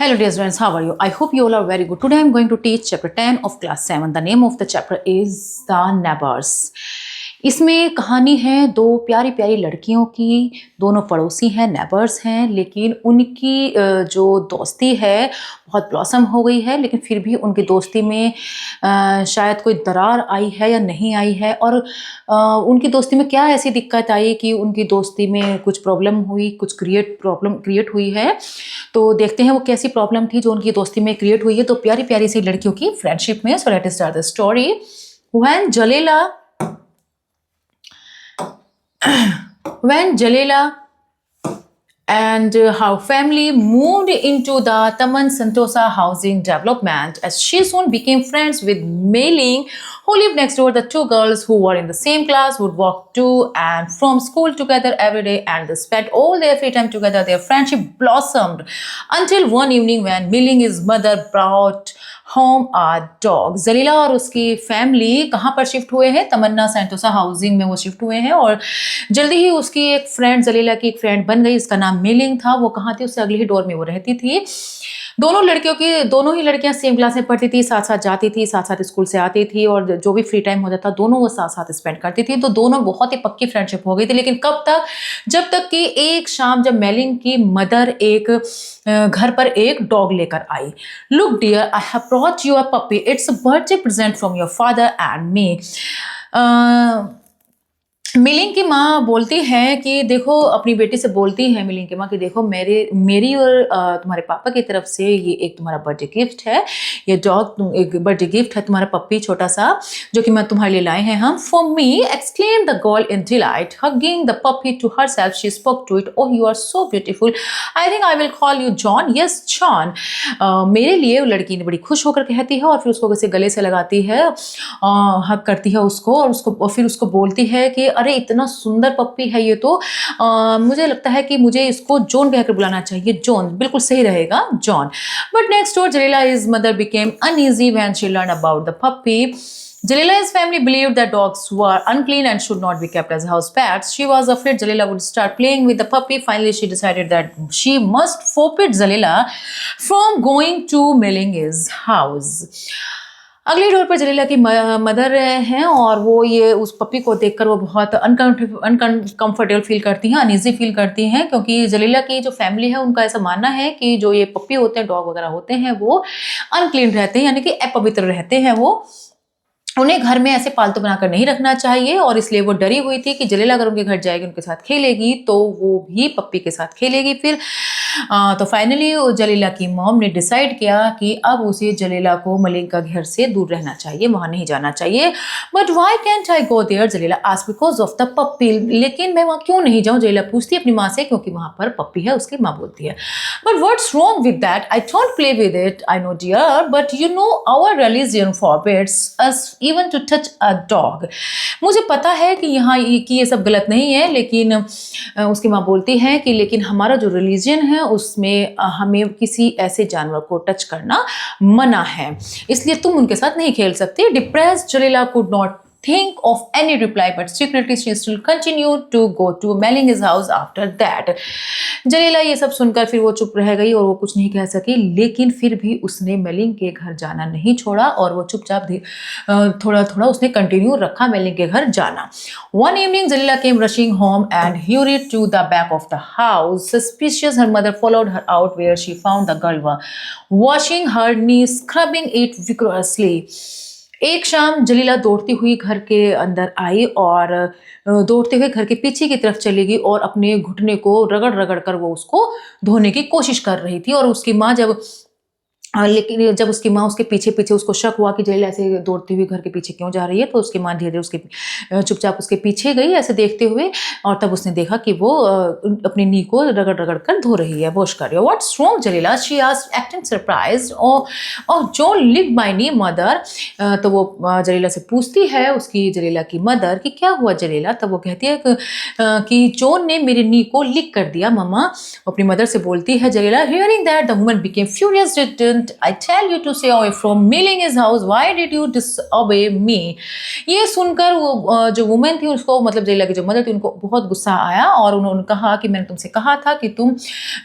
Hello dear students, how are you? I hope you all are very good. Today I am going to teach chapter 10 of class 7. The name of the chapter is The Neighbors. इसमें कहानी है दो प्यारी प्यारी लड़कियों की। दोनों पड़ोसी हैं, नेबर्स हैं, लेकिन उनकी जो दोस्ती है बहुत ब्लॉसम हो गई है, लेकिन फिर भी उनकी दोस्ती में शायद कोई दरार आई है या नहीं आई है। और उनकी दोस्ती में क्या ऐसी दिक्कत आई कि उनकी दोस्ती में कुछ प्रॉब्लम हुई, कुछ प्रॉब्लम क्रिएट हुई है। तो देखते हैं वो कैसी प्रॉब्लम थी जो उनकी दोस्ती में क्रिएट हुई है तो प्यारी प्यारी सी लड़कियों की फ्रेंडशिप में। So let us start the story. When Jalila and her family moved into the Taman Santosa housing development, as she soon became friends with Mei Ling, who lived next door. The two girls who were in the same class would walk to and from school together every day, and they spent all their free time together. Their friendship blossomed until one evening when Mei Ling's mother brought home a dog. Jalila और उसकी family कहाँ पर shift हुए हैं? तमन्ना Sentosa housing में वो shift हुए हैं और जल्दी ही उसकी एक फ्रेंड, जलीला की एक फ्रेंड बन गई। इसका नाम मई लिंग था। वो कहाँ थी? उससे अगले ही डोर में वो रहती थी। दोनों ही लड़कियां सेम क्लास में पढ़ती थी, साथ साथ जाती थी, साथ साथ स्कूल से आती थी और जो भी फ्री टाइम होता था दोनों वो साथ साथ स्पेंड करती थी। तो दोनों बहुत ही पक्की फ्रेंडशिप हो गई थी। लेकिन कब तक? जब तक कि एक शाम जब मेलिंग की मदर एक घर पर एक डॉग लेकर आई। Look dear, I have brought you a puppy, it's a birthday present from your father and me. Meiling की माँ बोलती है कि देखो, अपनी बेटी से बोलती है मिलिंग की माँ कि देखो मेरी और तुम्हारे पापा की तरफ से ये एक तुम्हारा बर्थडे गिफ्ट है। ये डॉग एक बर्थडे गिफ्ट है, तुम्हारा पप्पी छोटा सा जो कि मैं तुम्हारे लिए लाए हैं हम। For me, exclaimed the girl in delight, hugging the puppy to herself. She spoke to it, oh you are so beautiful, I think I will call you John. Yes John. मेरे लिए लड़की ने बड़ी खुश होकर कहती है और फिर उसको उसे गले से लगाती है, हग करती है उसको और फिर उसको बोलती है कि अरे इतना सुंदर पप्पी है ये तो, मुझे लगता है कि मुझे इसको जॉन कहकर बुलाना चाहिए। जॉन बिल्कुल सही रहेगा, John. But next door Jalila his mother became uneasy when she learn about the puppy. Jalila's family believed that dogs were unclean and should not be kept as house pets. She was afraid Jalila would start playing with the puppy. Finally, she decided that she must forbid Jalila from going to Meling's house. अगली door पर जलीला की mother हैं और वो ये उस पप्पी को देखकर वो बहुत अनकंफर्टेबल फील करती हैं, अनईजी फील करती हैं, क्योंकि जलीला की जो फैमिली है उनका ऐसा मानना है कि जो ये पप्पी होते हैं, डॉग वगैरह होते हैं, वो अनक्लीन रहते हैं, यानी कि अपवित्र रहते हैं। वो उन्हें घर में ऐसे पालतू बनाकर नहीं रखना चाहिए और इसलिए वो डरी हुई थी कि जलीला अगर उनके घर जाएगी, उनके साथ खेलेगी तो वो भी पप्पी के साथ खेलेगी। फिर तो फाइनली जलीला की मॉम ने डिसाइड किया कि अब उसे जलीला को मलिंग का घर से दूर रहना चाहिए, वहां नहीं जाना चाहिए। But why can't I go there? Jalila asked, because of the puppy. लेकिन मैं वहां क्यों नहीं जाऊं? जलीला पूछती है अपनी माँ से, क्योंकि वहां पर पप्पी है, उसकी माँ बोलती है। But what's wrong with that? I don't play with it, I know dear, but you know our religion forbids us even to touch a dog. मुझे पता है कि यहाँ कि ये सब गलत नहीं है, लेकिन उसकी माँ बोलती है कि लेकिन हमारा जो रिलीजन है उसमें हमें किसी ऐसे जानवर को टच करना मना है, इसलिए तुम उनके साथ नहीं खेल सकते। Depressed Jalila could not think of any reply, but secretly she still continued to go to Meling's house after that. Jalila ये सब सुनकर फिर वो चुप रह गई और वो कुछ नहीं कह सकी, लेकिन फिर भी उसने मेलिंग के घर जाना नहीं छोड़ा और वो चुपचाप थोड़ा थोड़ा उसने कंटिन्यू रखा मेलिंग के घर जाना। One evening, Jalila came rushing home and hurried to the back of the house. Suspicious, her mother followed her out, where she found the girl washing her knees, scrubbing it vigorously. एक शाम जलीला दौड़ती हुई घर के अंदर आई और दौड़ते हुए घर के पीछे की तरफ चली गई और अपने घुटने को रगड़ रगड़ कर वो उसको धोने की कोशिश कर रही थी। और उसकी माँ लेकिन जब उसकी माँ उसके पीछे पीछे, उसको शक हुआ कि जलीला ऐसे दौड़ती हुई घर के पीछे क्यों जा रही है, तो उसकी माँ धीरे धीरे उसके चुपचाप उसके पीछे गई ऐसे देखते हुए, और तब उसने देखा कि वो अपनी नी को रगड़ रगड़ कर धो रही है, वॉश कर रही है। What's wrong Jalila? She asked, acting surprised. Oh John lick my knee mother. तो वो जलीला से पूछती है उसकी जलीला की मदर कि क्या हुआ जलीला? तब वो कहती है कि जॉन ने मेरी नी को लिक कर दिया मम्मा। अपनी मदर से बोलती है Jalila. Hearing that the woman became furious, didn't didn't I tell you to stay away from Mei Ling's house? Why did you disobey me? ये सुनकर वो जो वुमेन थी उसको मतलब जलीला की जो मदर थी उनको बहुत गुस्सा आया और उन्होंने कहा कि मैंने तुमसे कहा था कि तुम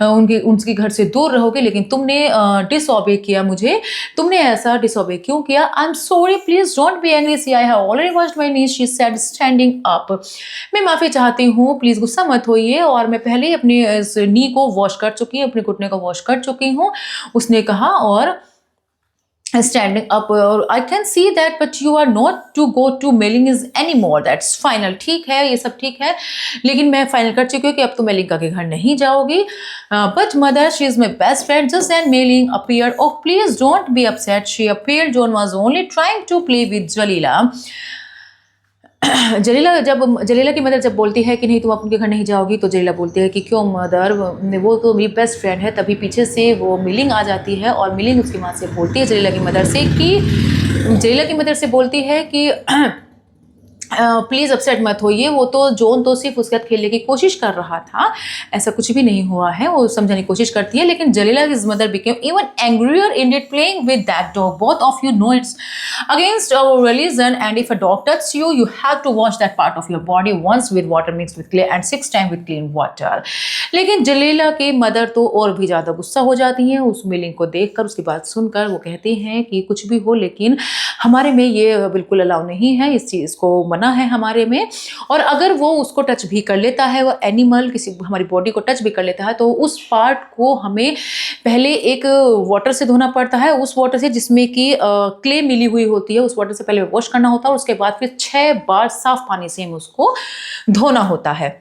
उनके घर से दूर रहोगे, लेकिन तुमने डिसओबे किया मुझे। तुमने ऐसा डिसओबे क्यों किया? I am sorry, please don't be angry, see I have already washed my knees, she said standing up. मैं माफी चाहती हूँ, प्लीज गुस्सा मत होइए, और मैं पहले ही अपनी इस नी को वॉश कर चुकी हूँ, अपने घुटने को वॉश कर चुकी हूँ, उसने कहा। और standing up, और I can see that but you are not to go to Mei Ling's anymore, that's final। ठीक है, ये सब ठीक है, लेकिन मैं फाइनल कर चुकी हूँ कि अब तो Mei Ling के घर नहीं जाओगी। But mother, she is my best friend। Just then Mei Ling appeared। Oh please don't be upset, she appeared। John was only trying to play with Jalila। Jalila की मदर जब बोलती है कि नहीं तुम उनके घर नहीं जाओगी, तो जलीला बोलती है कि क्यों मदर, वो तो मेरी बेस्ट फ्रेंड है। तभी पीछे से वो Mei Ling आ जाती है और Mei Ling उसकी माँ से बोलती है, जलीला की मदर से बोलती है कि प्लीज़ अपसेट मत होइए, वो तो जॉन तो सिर्फ उसके साथ खेलने की कोशिश कर रहा था, ऐसा कुछ भी नहीं हुआ है। वो समझाने की कोशिश करती है, लेकिन Jalila his mother became even angrier in it playing with that dog. Both of you know it's against our religion and if a dog touch you, you have to wash that part of your body once with water mix with clay and 6 time with clean water. लेकिन Jalila की mother तो और भी ज़्यादा गुस्सा हो जाती हैं उस Mei Ling को देखकर, उसकी बात सुनकर। वो कहती हैं कि कुछ भी हो, लेकिन हमारे में ये बिल्कुल अलाउ नहीं है, इस चीज़ को है हमारे में। और अगर वो उसको टच भी कर लेता है, वो एनिमल किसी हमारी बॉडी को टच भी कर लेता है, तो उस पार्ट को हमें पहले एक वाटर से धोना पड़ता है, उस वाटर से जिसमें कि क्ले मिली हुई होती है, उस वाटर से पहले वॉश करना होता है और उसके बाद फिर 6 बार साफ पानी से हम उसको धोना होता है।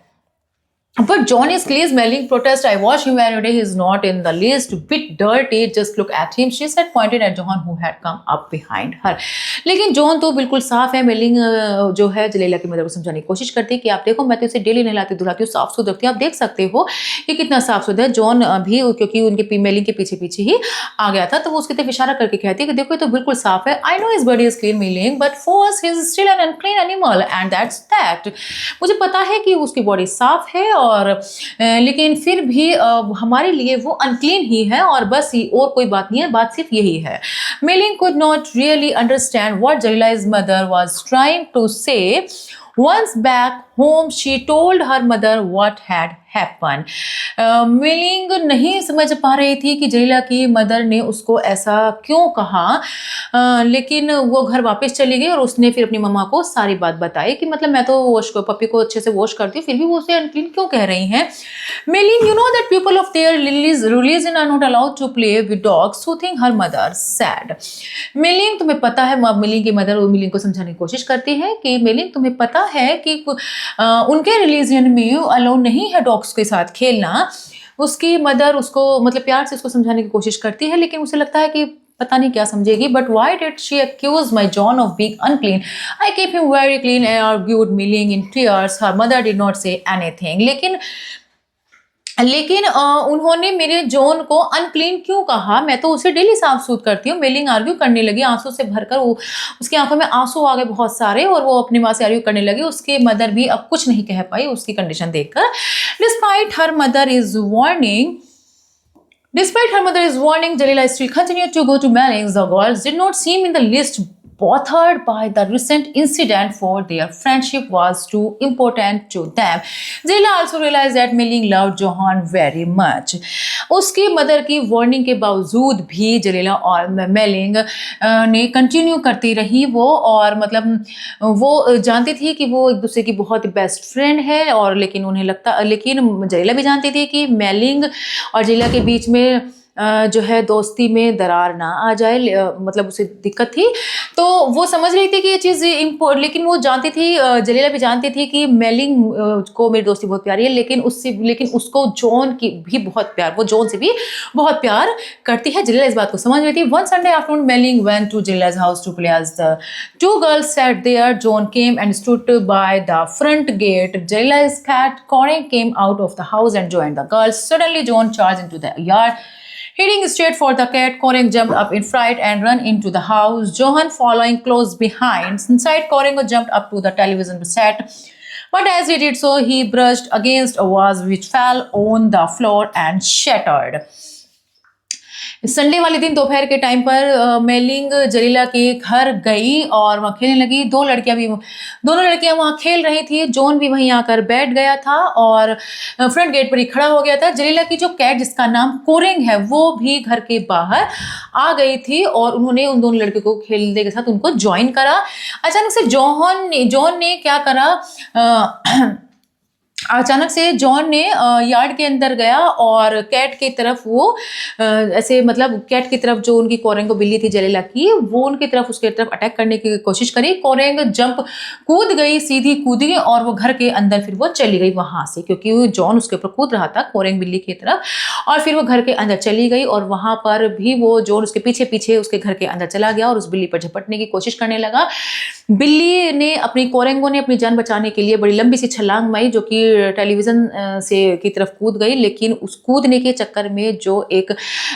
But John is clear smelling protest. I wash him every day. He's not in the least bit dirty. Just look at him, she said, pointed at John who had come up behind her. लेकिन John तो बिल्कुल साफ है। Mei Ling जो है जलीला की mother को समझाने की कोशिश करती है कि आप देखो, मैं तो इसे डेली नहलाती धुलाती हूँ, साफ सुथरी रखती हूँ, आप देख सकते हो कि कितना साफ सुथरा है। जॉन भी क्योंकि उनके Mei Ling के पीछे पीछे ही आ गया था, तो वो उसकी तरफ इशारा करके कहती है कि देखो ये तो बिल्कुल साफ है। I know his body is clean, Mei Ling, but for us he is still an unclean animal and that's that। मुझे पता है कि उसकी बॉडी साफ है और लेकिन फिर भी हमारे लिए वो अनक्लीन ही है, और बस और कोई बात नहीं है, बात सिर्फ यही है। Mei Ling could not really understand what Jalila's mother was trying to say। Once back home, she told her mother what had happened। Mei Ling नहीं समझ पा रही थी कि जलीला की मदर ने उसको ऐसा क्यों कहा, लेकिन वो घर वापस चली गई और उसने फिर अपनी मम्मा को सारी बात बताई कि मतलब मैं तो पप्पी को अच्छे से वॉश करती हूँ, फिर भी वो उसे अनक्लीन क्यों कह रही हैं। Mei Ling, you know that people of their religion are not allowed to play with dogs, soothing her mother said। Mei Ling, तुम्हें पता है, Mei Ling की मदर Mei Ling को समझाने की कोशिश करती है कि Mei Ling, तुम्हें पता है कि उनके रिलीजन में अलाउ नहीं है डॉग्स के साथ खेलना। उसकी मदर उसको मतलब प्यार से उसको समझाने की कोशिश करती है, लेकिन उसे लगता है कि पता नहीं क्या समझेगी। But why did she accuse my John of being unclean? I keep him very clean and argued Mei Ling in tears. Her mother did not say anything. लेकिन उन्होंने मेरे जॉन को अनक्लीन क्यों कहा? मैं तो उसे डेली साफ सूथ करती हूँ। Mei Ling आर्ग्यू करने लगी, आंसू से भरकर उसकी आंखों में आंसू आ गए बहुत सारे, और वो अपनी माँ से आर्ग्यू करने लगी। उसकी मदर भी अब कुछ नहीं कह पाई उसकी कंडीशन देखकर। Despite her mother is warning, Jalila still continued to go to Mei Ling's. The girls did not seem in the least bothered by the recent incident, for their friendship was too important to them। Jalila also realized that Mei Ling loved Johan very much। उसकी mother की warning के बावजूद भी जलीला और Mei Ling ने continue करती रही वो, और मतलब वो जानती थी कि वो एक दूसरे की बहुत बेस्ट फ्रेंड है, और लेकिन जलीला भी जानती थी कि Mei Ling और जलीला के बीच में जो है दोस्ती में दरार ना आ जाए, मतलब उसे दिक्कत थी। तो वो समझ रही थी कि ये चीज़ लेकिन वो जानती थी, जलीला भी जानती थी कि Mei Ling को मेरी दोस्ती बहुत प्यारी है, लेकिन उसको जॉन की भी बहुत प्यार, वो जॉन से भी बहुत प्यार करती है। जलीला इस बात को समझ रही थी। One Sunday afternoon, Mei Ling went to Jalila's house to play as the two girls sat there. John came and stood by the front gate. Jalila's cat Corin came out of the house and joined the girls. Suddenly, John charged into the yard. Heading straight for the cat, Corin jumped up in fright and ran into the house, Johan following close behind. Inside, Corin jumped up to the television set, but as he did so, he brushed against a vase which fell on the floor and shattered. Sunday वाले दिन दोपहर के time पर mailing Jalila के घर गई और वहाँ खेलने लगी। दोनों लड़कियां वहाँ खेल रही थी। जॉन भी वहीं आकर बैठ गया था और फ्रंट गेट पर ही खड़ा हो गया था। जलीला की जो कैट जिसका नाम कोरेंग है वो भी घर के बाहर आ गई थी और उन्होंने उन दोनों लड़कियों को खेलने के साथ उनको ज्वाइन करा। अचानक से जॉन ने क्या करा, अचानक से जॉन ने यार्ड के अंदर गया और कैट की तरफ वो ऐसे मतलब कैट की तरफ जो उनकी कोरेंग बिल्ली थी जलीला की, वो उनकी तरफ उसके तरफ अटैक करने की कोशिश करी। कोरेंग जंप कूद गई, सीधी कूद गई और वो घर के अंदर फिर वो चली गई वहां से, क्योंकि जॉन उसके ऊपर कूद रहा था कोरेंग बिल्ली की तरफ। और फिर वो घर के अंदर चली गई और वहां पर भी वो जॉन उसके पीछे पीछे उसके घर के अंदर चला गया और उस बिल्ली पर झपटने की कोशिश करने लगा। बिल्ली ने कोरेंगो ने अपनी जान बचाने के लिए बड़ी लंबी सी छलांग मारी जो कि टेलीविजन से की तरफ कूद गई, लेकिन उस कूदने के चक्कर में जो एक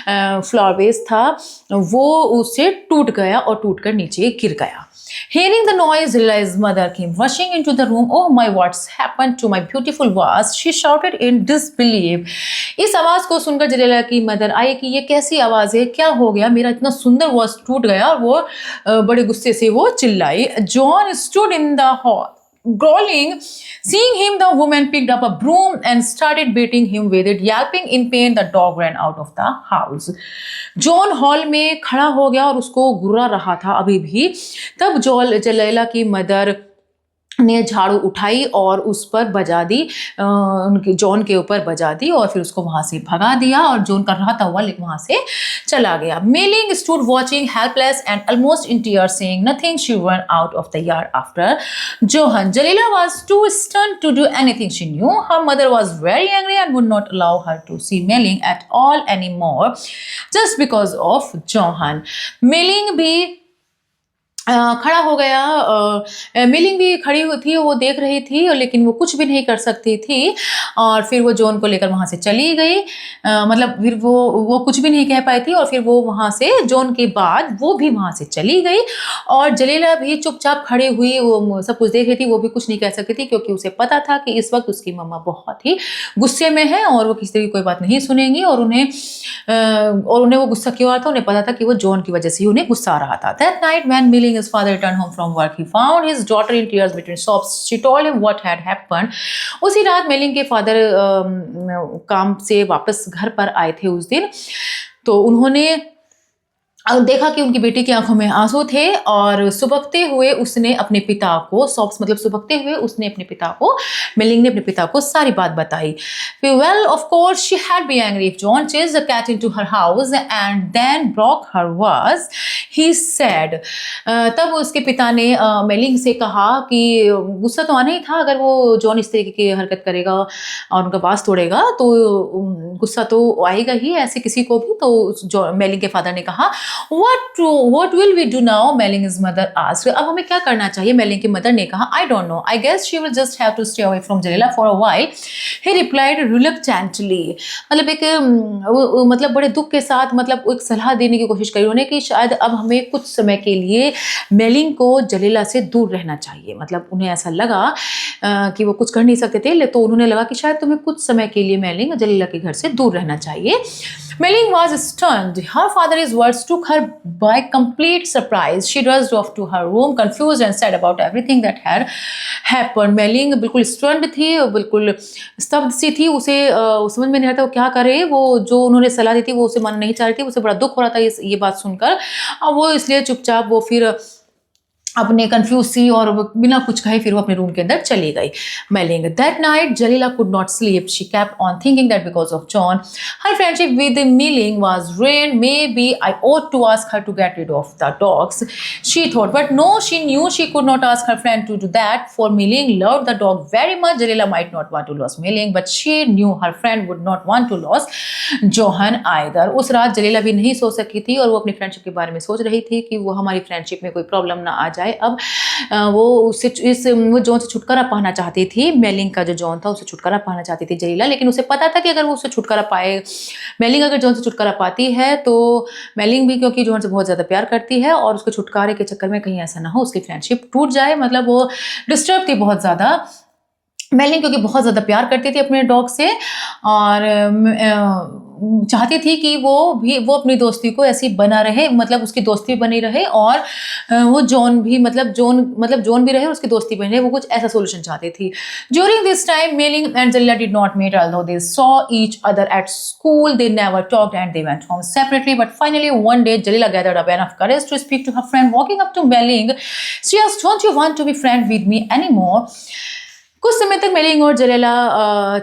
फ्लावर वेस था वो उससे टूट गया और टूटकर नीचे गिर गया। Hearing the noise, Jalila's mother came rushing into the room. Oh my, what's happened to my beautiful vase? She shouted in disbelief. इस आवाज को सुनकर जलीला की मदर आई कि ये कैसी आवाज है, क्या हो गया, मेरा इतना सुंदर वास टूट गया। और वो बड़े गुस्से से वो चिल्लाई। John stood in the hall growling. Seeing him, the woman picked up a broom and started beating him with it. Yelping in pain, the dog ran out of the house. John hall में खड़ा हो गया और उसको गुर्रा रहा था अभी भी। तब जलीला की मदर ने झाड़ू उठाई और उस पर बजा दी, उनके जॉन के ऊपर बजा दी और फिर उसको वहां से भगा दिया और जॉन कर रहा था लेकिन वहां से चला गया। Mei Ling stood watching helpless and almost in tears saying nothing. She run out of the yard after John. Jalila was too stunned to do anything she knew. Her mother was very angry and would not allow her to see Mei Ling at all any more just because of John. Mei Ling भी खड़ा हो गया। Mailing भी खड़ी हुई थी, वो देख रही थी लेकिन वो कुछ भी नहीं कर सकती थी और फिर वो जॉन को लेकर वहां से चली गई। मतलब फिर वो कुछ भी नहीं कह पाई थी और फिर वो वहां से जॉन के बाद वो भी वहां से चली गई और जलीला भी चुपचाप खड़ी हुई, वो सब कुछ देख रही थी। वो भी कुछ नहीं कह सकती थी क्योंकि उसे पता था कि इस वक्त उसकी मम्मा बहुत ही गुस्से में है और वो किसी तरह की कोई बात नहीं सुनेंगी और उन्हें वो गुस्सा क्यों आ रहा था, उन्हें पता था कि वो जॉन की वजह से ही उन्हें गुस्सा आ रहा था। That night when Milling his father returned home from work, he found his daughter in tears between sobs. She told him what had happened. उसी रात मेलिंग के फादर काम से वापस घर पर आए थे उस दिन, तो उन्होंने देखा कि उनकी बेटी की आंखों में आंसू थे और सुबकते हुए उसने अपने पिता को, सॉफ्ट मतलब सुबकते हुए उसने अपने पिता को, मेलिंग ने अपने पिता को सारी बात बताई। Well, of course, she had been angry if John chased the cat into her house and then broke her vase, he said. तब उसके पिता ने मेलिंग से कहा कि गुस्सा तो आना ही था, अगर वो जॉन इस तरीके की हरकत करेगा और उनका वास तोड़ेगा तो गुस्सा तो आएगा ही ऐसे किसी को भी। तो मेलिंग के फादर ने कहा What will we do now? Melling's mother asked. अब हमें क्या करना चाहिए? मेलिंग की मदर ने कहा I don't know. I guess she will just have to stay away from Jalila for a while. He replied reluctantly. मतलब बड़े दुख के साथ मतलब एक सलाह देने की कोशिश करी उन्होंने कि शायद अब हमें कुछ समय के लिए मेलिंग को जलीला से दूर रहना चाहिए। मतलब उन्हें ऐसा लगा कि वो कुछ कर नहीं सकते थे, तो उन्होंने लगा कि शायद तुम्हें कुछ समय के लिए मेलिंग जलीला के घर से दूर रहना चाहिए। Melling was stunned. Her father's words took her by complete surprise. She rushed off to her room, confused and sad about everything that had happened. Melling बिल्कुल stunned थी, बिल्कुल स्तब्ध सी थी। उसे समझ में नहीं आता वो क्या करे। वो जो उन्होंने सलाह दी थी वो उसे मानना नहीं चाह रही थी। उसे बड़ा दुख हो रहा था ये बात सुनकर। अब वो इसलिए चुपचाप वो फिर अपने कंफ्यूज सी और बिना कुछ कहे फिर वो अपने रूम के अंदर चली गई। Mei Ling that night Jalila could not sleep. She kept on thinking that because of John her friendship with Mei Ling was ruined. Maybe I ought to ask her to get rid of the dogs, she thought. But no, she knew she could not ask her friend to do that, for Meling loved the dog very much. Jalila might not want to lose Meling, but she knew her friend would not want to lose Johan either. उस रात जलीला भी नहीं सो सकी थी और वो अपनी friendship के बारे में सोच रही थी कि वो हमारी फ्रेंडशिप में कोई प्रॉब्लम ना आ जाए। अब वो जॉन से छुटकारा पाना चाहती थी। मेलिंग का जो जॉन था उससे छुटकारा पाना चाहती थी जलीला, लेकिन उसे पता था कि अगर वो उससे छुटकारा पाए, मेलिंग अगर जॉन से छुटकारा पाती है तो मेलिंग भी क्योंकि जॉन से बहुत ज़्यादा प्यार करती है और उसके छुटकारे के चक्कर में कहीं ऐसा ना हो उसकी फ्रेंडशिप टूट जाए। मतलब वो डिस्टर्ब थी बहुत ज़्यादा। मेलिंग क्योंकि बहुत ज़्यादा प्यार करती थी अपने डॉग से और चाहती थी कि वो अपनी दोस्ती को ऐसी बना रहे, मतलब उसकी दोस्ती बनी रहे और वो जॉन जॉन भी रहे और उसकी दोस्ती बनी रहे, वो कुछ ऐसा सॉल्यूशन चाहती थी। During this time Mei-ling and Jalila did not meet, although they saw each other at school. They never talked and they went home separately. But finally, one day, Jalila gathered up enough courage to speak to her friend. Walking up to Mei-ling, she asked, "Don't you want to be friends with me anymore?" कुछ समय तक Mei-ling और जलेला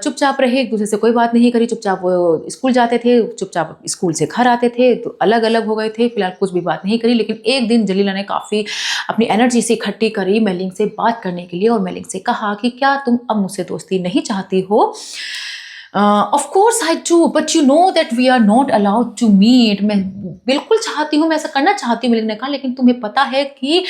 चुपचाप रहे, एक दूसरे से कोई बात नहीं करी। चुपचाप वो स्कूल जाते थे, चुपचाप स्कूल से घर आते थे, तो अलग अलग हो गए थे। फिलहाल कुछ भी बात नहीं करी, लेकिन एक दिन जलीला ने काफ़ी अपनी एनर्जी से इकट्ठी करी Mei-ling से बात करने के लिए और Mei-ling से कहा कि क्या तुम अब मुझसे दोस्ती नहीं चाहती हो? Of course I do, but you know that we are not allowed to meet. मैं बिल्कुल चाहती हूँ, मैं ऐसा करना चाहती हूँ, Mei-ling ने कहा, लेकिन तुम्हें पता है कि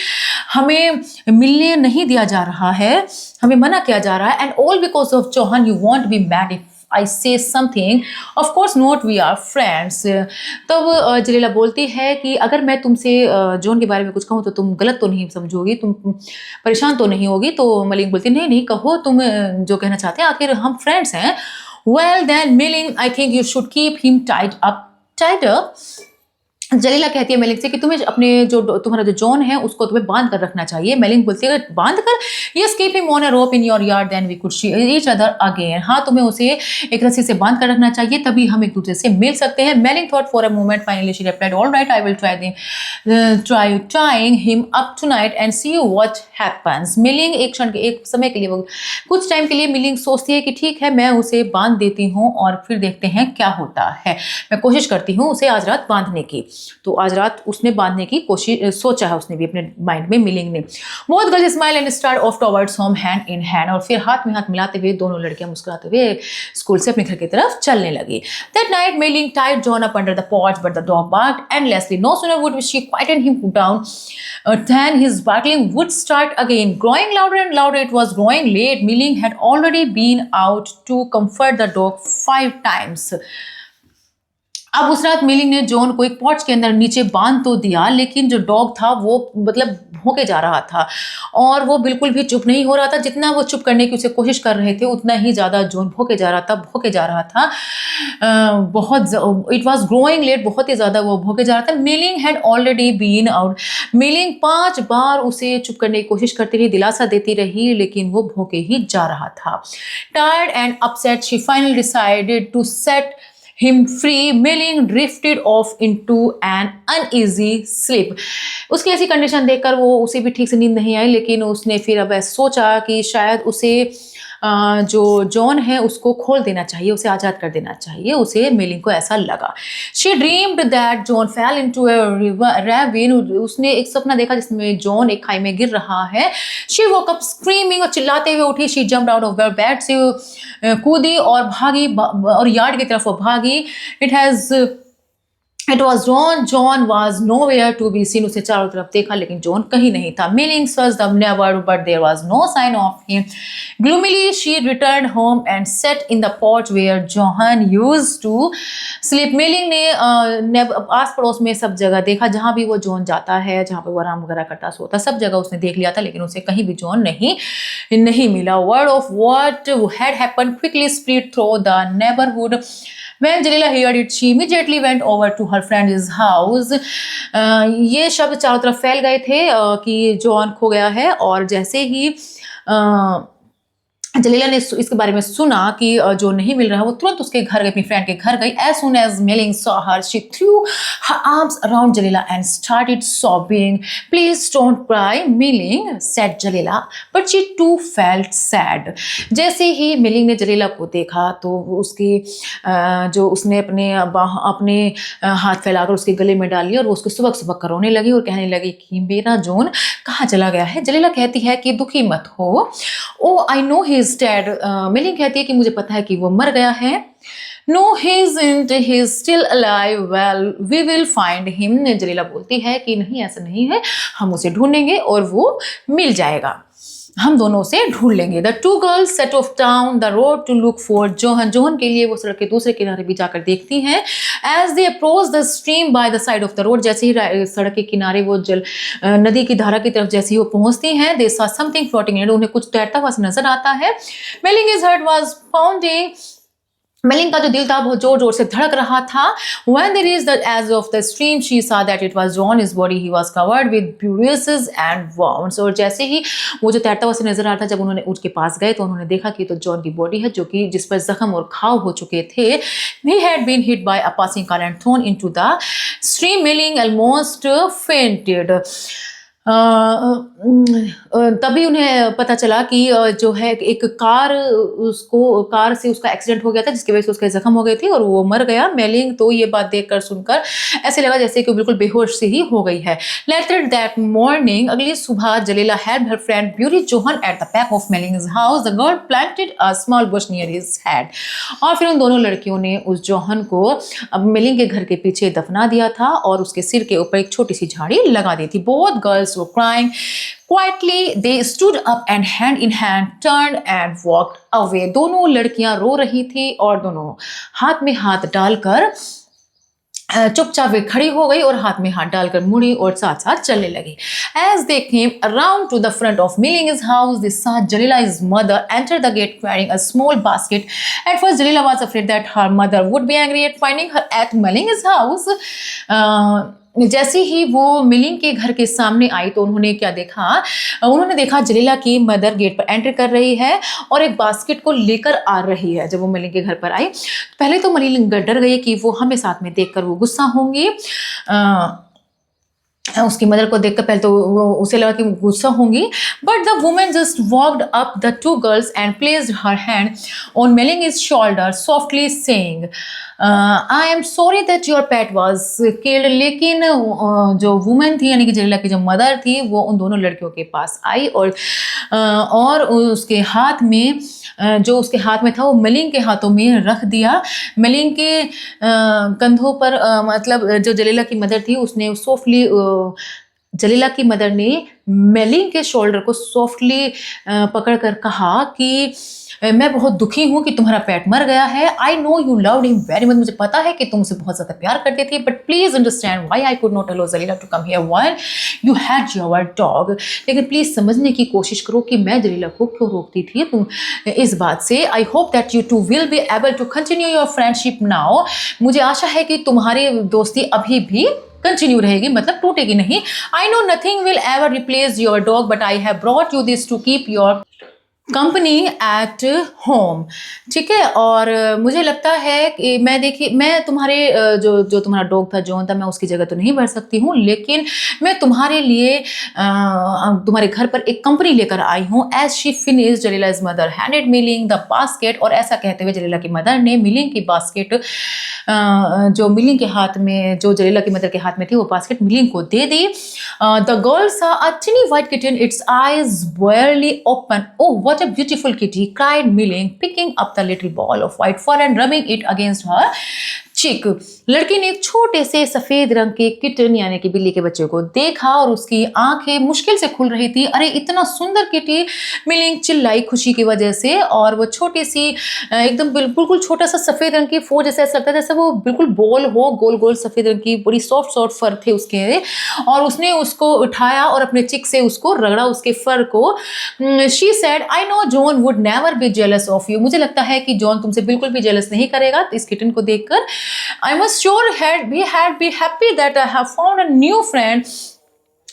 हमें मिलने नहीं दिया जा रहा है, हमें मना किया जा रहा है। And all because of Johan, you want B mad if I say something, of course not, we are friends. तब जलीला बोलती है कि अगर मैं तुमसे जॉन के बारे में कुछ कहूँ तो तुम गलत तो नहीं समझोगी, तुम परेशान तो नहीं होगी? तो Mei-ling बोलती नहीं नहीं, कहो तुम जो कहना चाहते हैं, आखिर हम फ्रेंड्स हैं। Well then Mei-ling, I think you should keep him tighter. Jalila कहती है Mei-ling से कि तुम्हें अपने तुम्हारा जो जॉन है उसको तुम्हें बांध कर रखना चाहिए। Mei-ling बोलती है बांध कर, yes, keep him on a rope in your yard, then we could see each other again. हाँ, तुम्हें उसे एक रस्सी से बांध कर रखना चाहिए, तभी हम एक दूसरे से मिल सकते हैं। Mei-ling thought for a moment, finally she replied, all right, I will try tying him up tonight and see what happens. Mei-ling एक समय के लिए, वो कुछ टाइम के लिए Mei-ling सोचती है कि ठीक है, मैं उसे बांध देती हूँ और फिर देखते हैं क्या होता है। मैं कोशिश करती हूँ उसे आज रात बांधने की। तो आज रात उसने बांधने की कोशिश सोचा है, उसने भी अपने माइंड में Mei-ling ने। Both girls smile and start of towards home hand in hand, और फिर हाथ में हाथ मिलाते हुए दोनों लड़कियां मुस्कुराते हुए स्कूल से अपने घर की तरफ चलने लगी। That night Mei-ling tied John up under the porch, but the dog barked endlessly. No sooner would she quieten him down than his barking would start again, growing louder and louder. It was growing late. Mei-ling had already been out to comfort the dog 5 times. अब उस रात Mei-ling ने John को एक पॉच के अंदर नीचे बांध तो दिया, लेकिन जो डॉग था वो मतलब भौंके जा रहा था और वो बिल्कुल भी चुप नहीं हो रहा था। जितना वो चुप करने की उसे कोशिश कर रहे थे, उतना ही ज़्यादा जॉन भौंके जा रहा था। इट वॉज ग्रोइंग लेट, बहुत ही ज़्यादा वो भौंके जा रहा था। Mei-ling had already been out. Mei-ling 5 बार उसे चुप करने की कोशिश करती रही, दिलासा देती रही, लेकिन वो भौंके ही जा रहा था। Tired and upset, she finally decided to set him free. Mei-ling drifted off into an uneasy sleep. उसकी ऐसी कंडीशन देखकर उसे भी ठीक से नींद नहीं आई, लेकिन उसने फिर अब सोचा कि शायद उसे जो जॉन है उसको खोल देना चाहिए, उसे आज़ाद कर देना चाहिए। उसे Mei-ling को ऐसा लगा। She dreamed that John fell into a ravine. उसने एक सपना देखा जिसमें जॉन एक खाई में गिर रहा है। She woke up screaming, और चिल्लाते हुए उठी। She jumped out of her bed. से कूदी और भागी और यार्ड की तरफ वो भागी। It was John. John was nowhere to be seen. उसने चारों तरफ देखा, लेकिन जॉन कहीं नहीं था। Mei-ling searched the neighborhood, but there was no sign of him. Gloomily, she returned home and sat in the porch where John used to sleep. Mei-ling ने आस पड़ोस में सब जगह देखा, जहाँ भी वो जॉन जाता है, जहाँ पे वो आराम वगैरह करता सोता, सब जगह उसने देख लिया था, लेकिन उसे कहीं भी जॉन नहीं मिला। Word of what had happened quickly spread through the neighborhood. When Jalila heard it, she immediately went over to her friend's house. ये शब्द चारों तरफ फैल गए थे कि जॉन खो गया है, और जैसे ही जलीला ने इसके बारे में सुना कि जो नहीं मिल रहा, वो तुरंत उसके घर गई, अपनी फ्रेंड के घर गई। As soon as Mei-ling saw her, she threw her arms around Jalila and started sobbing. Please don't cry, Mei-ling, said Jalila, but she too felt sad. जैसे ही Mei-ling ने जलीला को देखा तो जो उसने अपने हाथ फैलाकर उसके गले में डाल लिया और वो उसको सुबह रोने लगी और कहने लगी कि मेरा जॉन कहाँ चला गया है। जलीला कहती है कि दुखी मत हो, Oh, I know he is dead. Mei-ling कहती है कि मुझे पता है कि वो मर गया है। No, he isn't. He is still alive. Well, we will find him. Jalila बोलती है कि नहीं, ऐसा नहीं है, हम उसे ढूंढेंगे और वो मिल जाएगा, हम दोनों उसे ढूंढ लेंगे। The two girls set off down the road to look for John. John के लिए वो सड़क के दूसरे किनारे भी जाकर देखती हैं। As they approached the stream by the side of the road, जैसे ही सड़क के किनारे वो नदी की धारा की तरफ जैसे ही वो पहुंचती हैं, they saw something floating in it. उन्हें कुछ तैरता हुआ नजर आता है। Mei-ling's heart was pounding. Mailing का जो दिल था बहुत जोर जोर से धड़क रहा था. When they reached the edge of the stream, she saw that it was John. His body, he was covered with bruises and wounds. और जैसे ही वो जो तैरता हुआ से नजर आ रहा था, जब उन्होंने उसके पास गए तो उन्होंने देखा कि तो जॉन की बॉडी है जो कि जिस पर जख्म और घाव हो चुके थे. He had been hit by a passing car and thrown into the stream. Meling almost fainted. तभी उन्हें पता चला कि जो है एक कार से उसका एक्सीडेंट हो गया था जिसकी वजह से उसके जख्म हो गए थे और वो मर गया. मेलिंग तो ये बात देखकर सुनकर ऐसे लगा जैसे कि बिल्कुल बेहोश सी ही हो गई है. लेटर दैट मॉर्निंग, अगली सुबह, Jalila had her friend beauty John at the back of Mei Ling's house. The girl planted a small bush near his head. और फिर उन दोनों लड़कियों ने उस जोहन को अब मेलिंग के घर के पीछे दफना दिया था और उसके सिर के ऊपर एक छोटी सी झाड़ी लगा दी थी. Both girls were crying. Quietly, they stood up and hand in hand turned and walked away. दोनों लड़कियां रो रही थी और दोनों हाथ में हाथ डालकर चुपचाप वे खड़ी हो गई और हाथ में हाथ डालकर मुड़ी और साथ साथ चलने लगी. As they came around to the front of Meling's house, they saw Jalila's mother enter the gate carrying a small basket. At first, Jalila was afraid that her mother would be angry at finding her at Meling's house. जैसे ही वो milling के घर के सामने आई तो उन्होंने क्या देखा, उन्होंने देखा जलीला की मदर गेट पर एंटर कर रही है और एक बास्केट को लेकर आ रही है. जब वो मिलिंग के घर पर आई पहले तो मिलिंग डर गई कि वो हमें साथ में देखकर वो गुस्सा होंगी. उसकी मदर को देखकर पहले तो उसे लगा कि गुस्सा होंगी. But the women just walked up the two girls and placed her hand on Mei Ling's shoulder softly saying I am sorry that your pet was killed. लेकिन जो वुमेन थी यानी कि जलीला की जो मदर थी वो उन दोनों लड़कियों के पास आई और उसके हाथ में जो उसके हाथ में था वो मेलिंग के हाथों में रख दिया. मेलिंग के कंधों पर मतलब जो जलीला की मदर थी उसने सॉफ्टली जलीला की मदर ने मेलिंग के शोल्डर को सॉफ्टली पकड़कर कहा कि मैं बहुत दुखी हूँ कि तुम्हारा पेट मर गया है. I know you loved him very much. मुझे पता है कि तुम उसे बहुत ज़्यादा प्यार करते थे. But please understand why I could not allow Jalila to come here while you had your dog. लेकिन प्लीज़ समझने की कोशिश करो कि मैं जलीला को क्यों रोकती थी तुम इस बात से. I hope that you two will be able to continue your friendship now. मुझे आशा है कि तुम्हारी दोस्ती अभी भी कंटिन्यू रहेगी, मतलब टूटेगी नहीं. I know nothing will ever replace your dog but I have brought you this to keep your company at home. ठीक है. और मुझे लगता है कि मैं तुम्हारे जो तुम्हारा डॉग था जॉन था, मैं उसकी जगह तो नहीं भर सकती हूँ, लेकिन मैं तुम्हारे लिए तुम्हारे घर पर एक कंपनी लेकर आई हूँ. As she finish Jalila's mother handed Mei Ling the basket. और ऐसा कहते हुए जलीला की मदर ने मिलिंग की बास्केट जो मिलिंग के हाथ में जो जलीला की मदर के हाथ में थी वो बास्केट मिलिंग को दे दी. The girl saw a tiny white kitten, its eyes barely open. Oh, what a beautiful kitty, cried Milling, picking up the little ball of white fur and rubbing it against her चिक. लड़की ने एक छोटे से सफेद रंग के kitten यानी कि बिल्ली के बच्चे को देखा और उसकी आंखें मुश्किल से खुल रही थी. अरे इतना सुंदर किटी. मिलिंग चिल्लाई खुशी की वजह से. और वो छोटी सी एकदम बिल्कुल छोटा सा सफेद रंग की फूल जैसे ऐसा लगता है जैसे वो बिल्कुल बॉल हो, गोल गोल सफेद रंग की बड़ी सॉफ्ट फर थे उसके. और उसने उसको उठाया और अपने चिक से उसको रगड़ा उसके फर को. She said I know John would never be jealous of you. मुझे लगता है कि जॉन तुमसे बिल्कुल भी जेलस नहीं करेगा इस किटन को देखकर. I was sure he had be happy that I have found a new friend.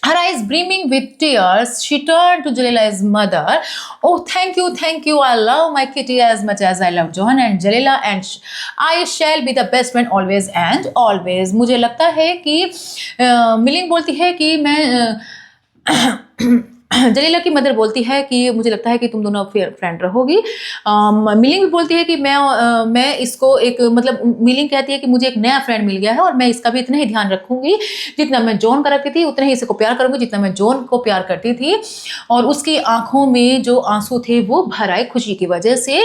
Her eyes brimming with tears, she turned to Jalila's mother. Oh, thank you. I love my kitty as much as I love John and Jalila, and I shall be the best friend always and always. मुझे लगता है कि milling बोलती है कि मैं जलीला की mother बोलती है कि मुझे लगता है कि तुम दोनों फ्रेंड रहोगी. मिलिंग भी बोलती है कि मैं इसको एक मतलब मिलिंग कहती है कि मुझे एक नया फ्रेंड मिल गया है और मैं इसका भी इतना ही ध्यान रखूंगी जितना मैं जॉन का रखती थी, उतना ही इसको प्यार करूंगी जितना मैं जॉन को प्यार करती थी. और उसकी आंखों में जो आंसू थे वो भर आए खुशी की वजह से.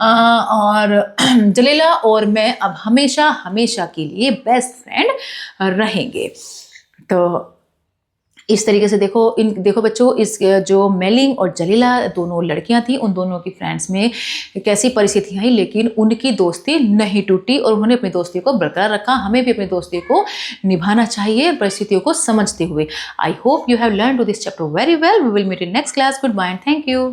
और जलीला और मैं अब हमेशा के लिए बेस्ट फ्रेंड रहेंगे. तो इस तरीके से देखो बच्चों, इस जो मेलिंग और जलीला दोनों लड़कियां थी उन दोनों की फ्रेंड्स में कैसी परिस्थितियां आई, लेकिन उनकी दोस्ती नहीं टूटी और उन्होंने अपनी दोस्ती को बरकरार रखा. हमें भी अपनी दोस्ती को निभाना चाहिए परिस्थितियों को समझते हुए. I hope you have learn to this chapter very well. We will meet in next class. Good bye and thank you.